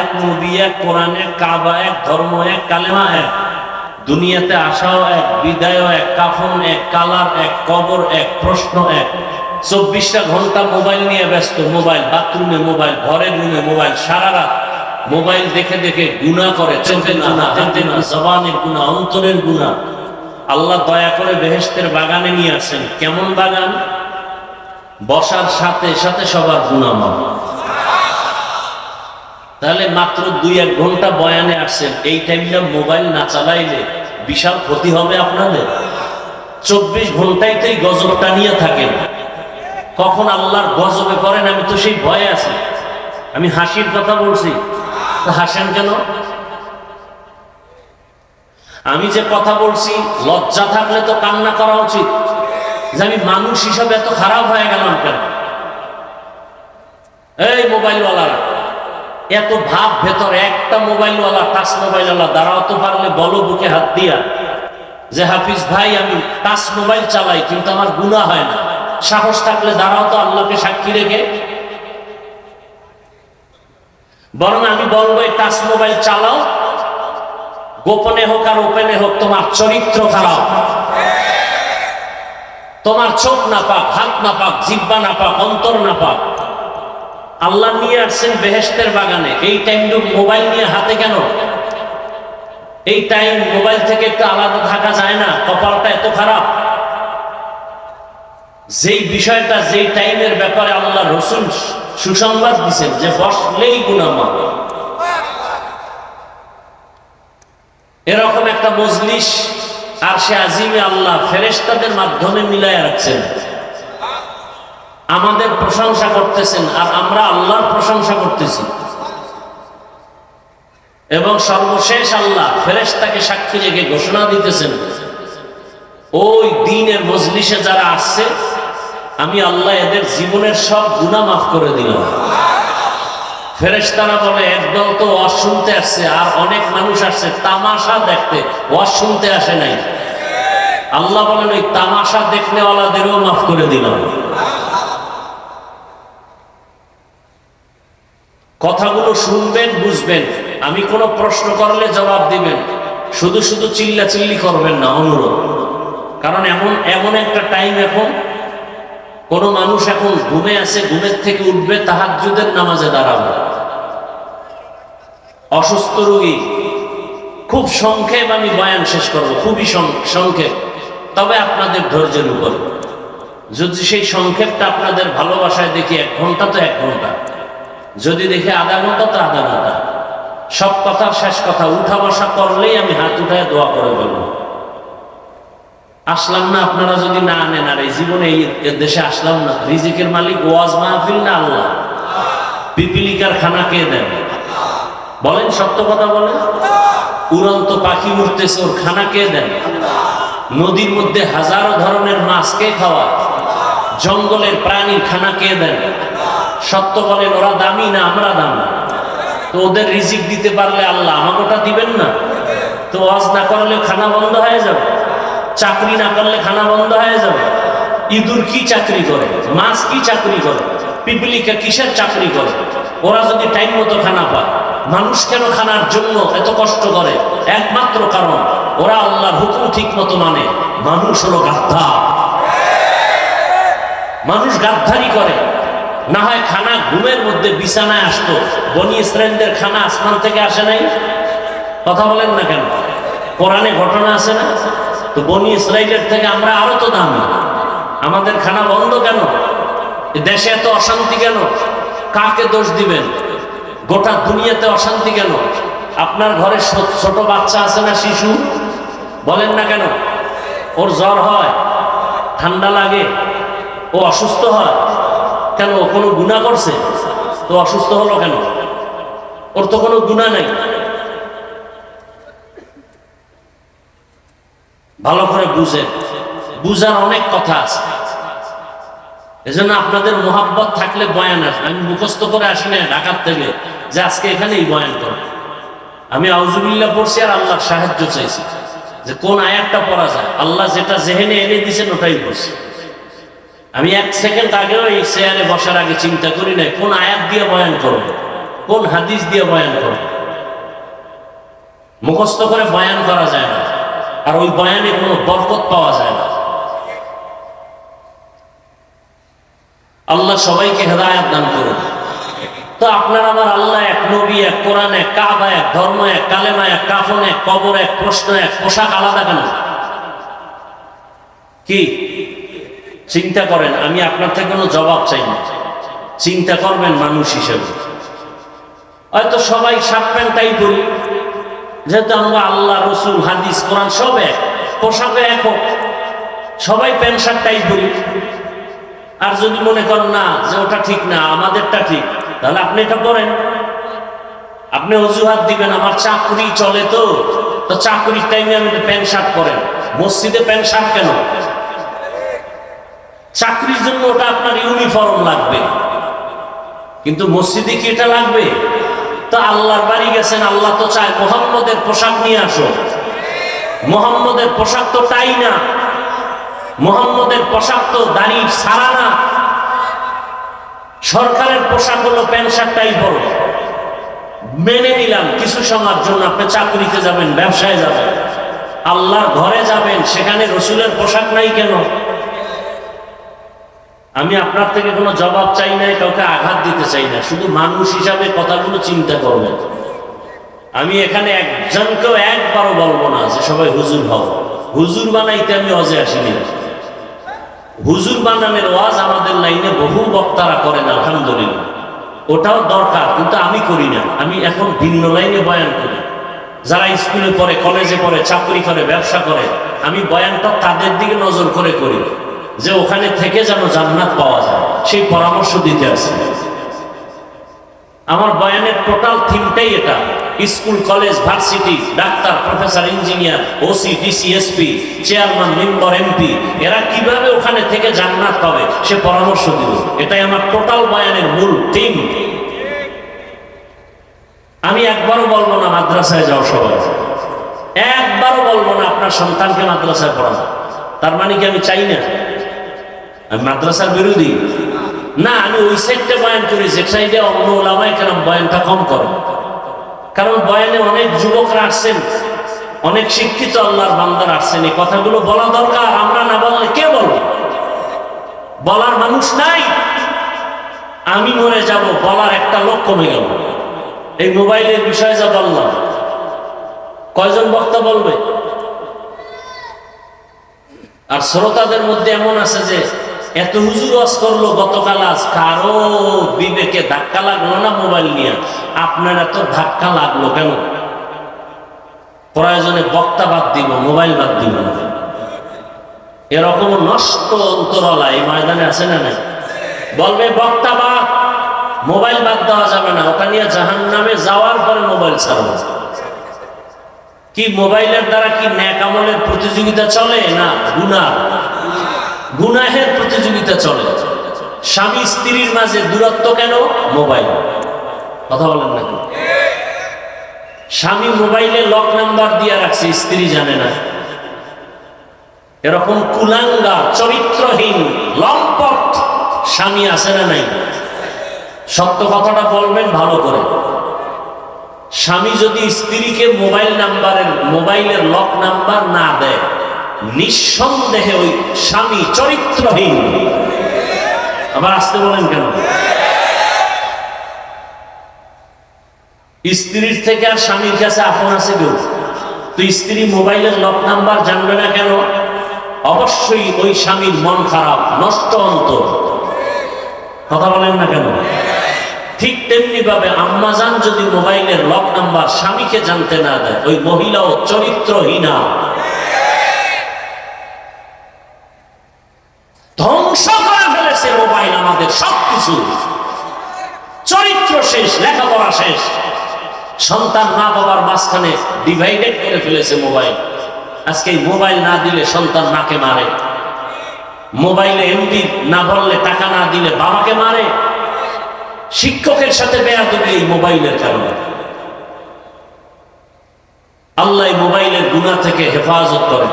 এক, নবী এক, কোরআন এক, কাবা এক, ধর্ম এক, কালেমা এক, দুনিয়াতে আসাও এক, বিদায়ও এক, কাফন এক, কালার এক, কবর এক, প্রশ্ন এক। 24টা ঘন্টা মোবাইল নিয়ে ব্যস্ত, মোবাইল, বাথরুমে মোবাইল, ঘরের রুমে মোবাইল, সারা রাত মোবাইল দেখে দেখে গুনাহ করে, চোখের গুনাহ, হাতের গুনাহ, জবানের গুনাহ, অন্তরের গুনাহ। আল্লাহ দয়া করে বেহেশতের বাগানে নিয়ে আসেন। কেমন বাগান? বসার সাথে সাথে সবার গুনাহ মাফ। তাহলে মাত্র 2-1 ঘন্টা বয়ানে আসছেন, এই টাইমটা মোবাইল না চালাইলে বিশাল ক্ষতি হবে আপনাদের। 24 ঘন্টাইতেই গজবটা নিয়ে থাকেন। কখন আল্লাহর গজবে পড়েন আমি তো সেই ভয়ে আছি। আমি হাসির কথা বলছি, তো হাসেন কেন? আমি যে কথা বলছি লজ্জা থাকলে তো কান্না করা উচিত, যে আমি মানুষ হিসাবে এত খারাপ হয়ে গেলাম কেন? এই মোবাইলওয়ালারা এত ভাব ভেতর, একটা মোবাইলওয়ালা, টাচ মোবাইলওয়ালা দাঁড়াও তো পারলে বলো বুকে হাত দিয়া যে হাফিজ ভাই আমি টাচ মোবাইল চালাই কিন্তু আমার গুনাহ হয় না। সাহস থাকলে দাঁড়াও তো আল্লাহকে সাক্ষী রেখে। বরং আমি বলবো এই টাচ মোবাইল চালাও, গোপনে হোক আর ওপেনে হোক, তোমার চরিত্র খারাপ, তোমার চোখ না পাক, হাত না পাক, জিহ্বা না পাক, অন্তর না পাক। আল্লাহ নিয়ে আসছেন বেহেশতের বাগানে, এই টাইমটুকু মোবাইল নিয়ে হাতে কেন? এই টাইম মোবাইল থেকে একটু আলাদা থাকা যায় না? কপালটা এত খারাপ। যেই বিষয়টা, যেই টাইমের ব্যাপারে আল্লাহ রসুল সুসংবাদ দিচ্ছেন যে বসলেই গুনাহ মাফ। এরকম একটা মজলিস আরশে আজিমে আল্লাহ ফেরেশতাদের মাধ্যমে মিলায়া রাখছেন, আমাদের প্রশংসা করতেছেন আর আমরা আল্লাহর প্রশংসা করতেছি। এবং সর্বশেষ আল্লাহ ফেরেশতাকে সাক্ষী রেখে ঘোষণা দিতেছেন, ওই দিনের মজলিসে যারা আসছে আমি আল্লাহ এদের জীবনের সব গুনাহ মাফ করে দিলাম। ফেরেশতারা বলে একদল তো ওয়াজ শুনতে আসছে, আর অনেক মানুষ আসছে তামাশা দেখতে, ওয়াজ শুনতে আসে নাই। আল্লাহ বলেন ওই তামাশা দেখনেওয়ালাদেরও মাফ করে দিলাম। কথাগুলো শুনবেন, বুঝবেন, আমি কোনো প্রশ্ন করলে জবাব দিবেন, শুধু শুধু চিল্লাচিল্লি করবেন না, অনুরোধ। কারণ এমন একটা টাইম, এখন কোন মানুষ এখন ঘুমে আছে, ঘুমের থেকে উঠবে, তাহাজ্জুদের নামাজে দাঁড়াবে, অসুস্থ রোগী। খুব সংক্ষেপ আমি বয়ান শেষ করব, খুবই সংক্ষেপ, তবে আপনাদের ধৈর্যের উপর। যদি সেই সংক্ষেপটা আপনাদের ভালোবাসায় দেখি 1 ঘন্টা তো 1 ঘন্টা, যদি দেখি আধা ঘন্টা তো আধা ঘন্টা। সব কথার শেষ কথা, উঠা বসা করলেই আমি হাত উঠায় দোয়া করে বলবো। আসলাম না, আপনারা যদি না আনেন, আর এই জীবনে এই দেশে আসলাম না, রিজিকের মালিক ওয়াজ মাহফিল না আল্লাহ? পিপিলিকার খানা কে দেন? বলেন, সত্য কথা বলেন। উড়ন্ত পাখি উঠতেছে, ওর খানা কে দেন? নদীর মধ্যে হাজারো ধরনের মাছ কে খাওয়ায়? জঙ্গলের প্রাণীর খানা কে দেন? সত্য বলেন, ওরা দামি না আমরা দামি? তো ওদের রিজিক দিতে পারলে আল্লাহ আমাকেটা দিবেন না? তো ওয়াজ না করলে খানা বন্ধ হয়ে যাবে, চাকরি না করলে খানা বন্ধ হয়ে যাবে। ইঁদুর কি চাকরি করে? মাছ কি চাকরি করে? পিপিলিকা কিসের চাকরি করে? ওরা যদি টাইম মতো খানা পায়, মানুষ কেন খানার জন্য এত কষ্ট করে? একমাত্র কারণ ওরা আল্লাহর হুকুম ঠিক মতো মানে। মানুষ হলো গাদ্ধা, মানুষ গাদ্দারি করে। না হয় খানা ঘুমের মধ্যে বিছানায় আসতো। বনি ইসরাইলদের খানা আসমান থেকে আসে নাই? কথা বলেন না কেন? কোরআনে ঘটনা আছে না? তো বনি ইসরাইলের থেকে আমরা আরো তো দামি, আমাদের খানা বন্ধ কেন? দেশে এত অশান্তি কেন? কাকে দোষ দিবেন? গোটা দুনিয়াতে অশান্তি কেন? আপনার ঘরে ছোট বাচ্চা আছে না, শিশু? বলেন না কেন? ওর জ্বর হয়, ঠান্ডা লাগে, ও অসুস্থ হয় কেন? ও কোনো গুনাহ করছে? তো অসুস্থ হলো কেন? ওর তো কোনো গুনাহ নাই। ভালো করে বুঝেন, বুঝার অনেক কথা আছে। এজন্য আপনাদের মোহাব্বত থাকলে বয়ান আসে। আমি মুখস্থ করে আসি না ঢাকার থেকে যে আজকে এখানেই বয়ান করে। আমি আউযুবিল্লাহ পড়ছি আর আল্লাহর সাহায্য চাইছি যে কোন আয়াতটা পড়া যায়। আল্লাহ যেটা জেহেনে এনে দিয়েছেন ওটাই পড়ছি। আমি 1 সেকেন্ড আগেও এই চেয়ারে বসার আগে চিন্তা করি নাই কোন আয়াত দিয়ে বয়ান করব, কোন হাদিস দিয়ে বয়ান করে? মুখস্থ করে বয়ান করা যায় না, আর ওই বয়ানে কোনো বরকত পাওয়া যায় না। আল্লাহ সবাইকে হেদায়েত দান করুন। তো আপনার আমার আল্লাহ এক, নবী এক, কোরআন এক, কাবা এক, ধর্ম এক, কালেমা এক, কাফন এক, কবর এক, প্রশ্ন এক, পোশাক আলাদা কেন? কি চিন্তা করেন? আমি আপনার থেকে কোনো জবাব চাই না, চিন্তা করবেন মানুষ হিসেবে। হয়তো সবাই শার্ট প্যান্টটাই পরি, যেহেতু আমরা আল্লাহ, রসুল, হাদিস, কোরআন সব এক, পোশাকে এক হোক, সবাই প্যান্ট শার্টটাই পরি। আর যদি মনে করেন না যে ওটা ঠিক না, আমাদেরটা ঠিক, তাহলে আপনি এটা করেন। আপনি অজুহাত দিবেন আমার চাকরি চলে, তো চাকরির টাইমে আমি প্যান্ট শার্ট পরেন, মসজিদে প্যান্ট শার্ট কেন? চাকরির জন্য ওটা আপনার ইউনিফর্ম লাগবে, কিন্তু মসজিদে কি এটা লাগবে? তো আল্লাহর বাড়ি গেছেন, আল্লাহ তো চায় মোহাম্মদের পোশাক নিয়ে আসো। মোহাম্মদের পোশাক তো টাই না, মোহাম্মদের পোশাক তো দাড়ি ছাড়া না। সরকারের পোশাক হলো প্যান্ট শার্ট টাই পরো, মেনে নিলাম কিছু সময়ের জন্য। আপনি চাকরিতে যাবেন, ব্যবসায় যাবেন, আল্লাহর ঘরে যাবেন, সেখানে রসুলের পোশাক নাই কেন? আমি আপনার থেকে কোনো জবাব চাই না, কাউকে আঘাত দিতে চাই না, শুধু মানুষ হিসাবে কথাগুলো চিন্তা করবেন। আমি এখানে একজনকেও একবারও বলবো না যে সবাই হুজুর হও। হুজুর বানাইতে আমি অজে আসিনি। হুজুর বানানোর ওয়াজ আমাদের লাইনে বহু বক্তারা করেন, আলহামদুলিল্লাহ, ওটাও দরকার, কিন্তু আমি করি না। আমি এখন ভিন্ন লাইনে বয়ান করি। যারা স্কুলে পড়ে, কলেজে পড়ে, চাকরি করে, ব্যবসা করে, আমি বয়ানটা তাদের দিকে নজর করে করি, যে ওখানে থেকে যেন জান্নাত পাওয়া যায়, সেই পরামর্শ দিতে আসি। আমার বয়ানের টোটাল থিমটাই এটা। School, college, varsity, doctor, professor, engineer, OC, DC, SP, chairman, member, MP, এরা কিভাবে ওখানে থেকে জান্নাত পাবে সে পরামর্শ দিব। এটাই আমার টোটাল বয়ানের মূল থিম। আমি একবারও বলবো না মাদ্রাসায় যাও সবাই, একবারও বলবো না আপনার সন্তানকে মাদ্রাসায় পড়ানো। তার মানে কি আমি চাই না? আমি মাদ্রাসার বিরোধী না। আমি ওই সাইডটা বয়ান করি যে সাইডে অন্য ওলামায়ে কেরাম বয়ানটা কম করে। কারণ বয়ানে অনেক যুবকরা আসছেন, অনেক শিক্ষিত আল্লাহর বান্দারা আসছেন, এই কথাগুলো বলা দরকার। আমরা না বললে কে বলবে? বলার মানুষ নাই। আমি মরে যাব, বলার একটা লোক কমে গেল। এই মোবাইলের বিষয়ে যা বললাম, কয়জন বক্তা বলবে? আর শ্রোতাদের মধ্যে এমন আছে যে এত হুজুর ওয়াজ করলো গতকাল, আজ কারো বিবেকে ধাক্কা লাগলো না মোবাইল নিয়ে? আপনার এত ধাক্কা লাগলো কেন? প্রয়োজনে বক্তা বাদ দিব, মোবাইল বাদ দিব না। এরকম নষ্ট অন্তরালা এই ময়দানে আছে না? না, বলবে বক্তা বাদ, মোবাইল বাদ দেওয়া যাবে না, ওটা নিয়ে জাহান্নামে যাওয়ার পরে মোবাইল ছাড়বো। কি মোবাইলের দ্বারা কি নেক আমলের প্রতিযোগিতা চলে? না, গুনাহের প্রতিযোগিতা চলে। স্বামী স্ত্রীর মাঝে দূরত্ব কেন? মোবাইল। কথা বলেন না? স্বামী মোবাইলে লক নাম্বার দিয়ে রাখছে, স্ত্রী জানে না। এরকম কুলাঙ্গা, চরিত্রহীন, লম্পট স্বামী আছে না নাই? সত্য কথাটা বলবেন ভালো করে। স্বামী যদি স্ত্রীকে মোবাইলের লক নাম্বার না দেয়, নিঃসন্দেহে ওই স্বামী চরিত্রহীন। আবার আসতে বলেন কেন? স্ত্রীর থেকে আর স্বামীর কাছে আপন আছে কেউ? তো স্ত্রী মোবাইলের লক নাম্বার জানবে না কেন? অবশ্যই ওই স্বামীর মন খারাপ, নষ্ট অন্তর। কথা বলেন না কেন? ঠিক তেমনি ভাবে আম্মাজান যদি মোবাইলের লক নাম্বার স্বামীকে জানতে না দেয়, ওই মহিলাও চরিত্রহীনা। ধ্বংস করে ফেলেছে মোবাইল আমাদের সবকিছু। চরিত্র শেষ, লেখাপড়া শেষ। সন্তান মা বাবার মাঝখানে ডিভাইডেড করে ফেলেছে মোবাইল। আজকে মোবাইল না দিলে সন্তান মাকে মারে, মোবাইলে এমবি না ভরলে, টাকা না দিলে বাবাকে মারে। শিক্ষকের সাথে বেয়াদবি এই মোবাইলের কারণে। আল্লাহ মোবাইলের গুনাহ থেকে হেফাজত করে।